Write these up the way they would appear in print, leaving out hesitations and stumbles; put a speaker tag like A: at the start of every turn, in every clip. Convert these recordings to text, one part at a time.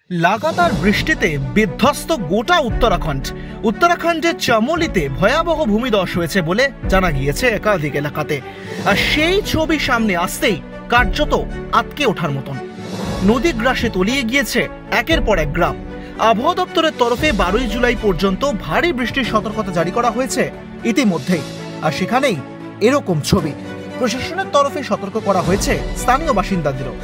A: লাগাতার বৃষ্টিতে বিধ্বস্ত গোটা উত্তরাখণ্ডের চামোলিতে ভয়াবহ ভূমিধস হয়েছে বলে জানা গিয়েছে একাধিক এলাকাতে। আর সেই ছবি সামনে আসতেই কার্যত আটকে ওঠার মতন নদী গ্রাসে তলিয়ে গিয়েছে একের পর এক গ্রাম। আবহাওয়া দপ্তরের তরফে 12 জুলাই পর্যন্ত ভারী বৃষ্টির সতর্কতা জারি করা হয়েছে ইতিমধ্যেই। আর সেখানেই এরকম ছবি প্রশাসনের তরফে সতর্ক করা হয়েছে স্থানীয় বাসিন্দাদেরও।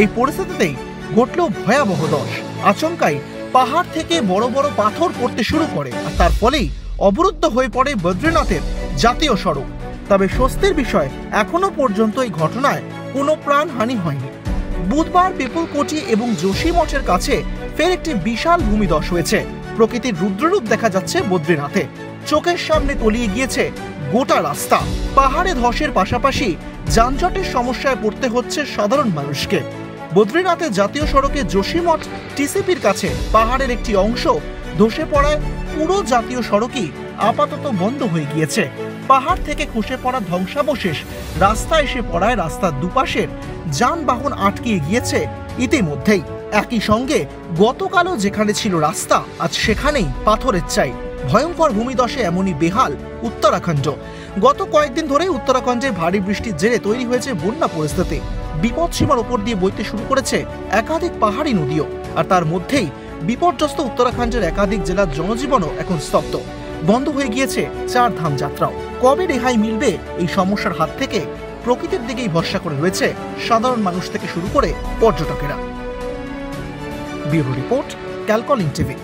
A: এই পরিস্থিতিতেই ঘটল ভয়াবহ দশ। আচমকাই পাহাড় থেকে বড় বড় পাথর পড়তে শুরু করে, আর তার ফলেই অবরুদ্ধ হয়ে পড়ে বদ্রীনাথের জাতীয় সড়ক। তবে স্বস্তির বিষয়, এখনো পর্যন্ত এই ঘটনায় কোনো প্রাণহানি হয়নি। বুধবার পিপুলকোটি এবং যোশী মঠের কাছে ফের একটি বিশাল ভূমিধস হয়েছে। প্রকৃতির রুদ্ররূপ দেখা যাচ্ছে বদ্রীনাথে। চোখের সামনে তলিয়ে গিয়েছে গোটা রাস্তা। পাহাড়ে ধসের পাশাপাশি যানজটের সমস্যায় পড়তে হচ্ছে সাধারণ মানুষকে। বদ্রীনাথের জাতীয় সড়কে যোশীমঠ টিসিপির কাছে পাহাড়ের একটি অংশ ধসে পড়ায় পুরো জাতীয় সড়কই আপাতত বন্ধ হয়ে গিয়েছে। পাহাড় থেকে খসে পড়া ধ্বংসাবশেষ রাস্তা এসে পড়ায় রাস্তার দুপাশের যানবাহন আটকে গিয়েছে ইতিমধ্যেই। একই সঙ্গে গতকালও যেখানে ছিল রাস্তা, আজ সেখানেই পাথরের চাই। ভয়ঙ্কর ভূমিধসে এমনই বেহাল উত্তরাখণ্ড। গত কয়েকদিন ধরে উত্তরাখণ্ডে ভারী বৃষ্টির জেরে তৈরি হয়েছে বন্যা পরিস্থিতি। বিপদসীমার উপর দিয়ে বইতে শুরু করেছে একাধিক পাহাড়ি নদীও। আর তার মধ্যেই বিপর্যস্ত উত্তরাখণ্ডের একাধিক জেলার জনজীবনও এখন স্তব্ধ। বন্ধ হয়ে গিয়েছে 4 ধাম যাত্রাও। কবে রেহাই মিলবে এই সমস্যার হাত থেকে? প্রকৃতির দিকেই ভরসা করে রয়েছে সাধারণ মানুষ থেকে শুরু করে পর্যটকেরা। ব্যুরো রিপোর্ট, ক্যালকলিং টিভি।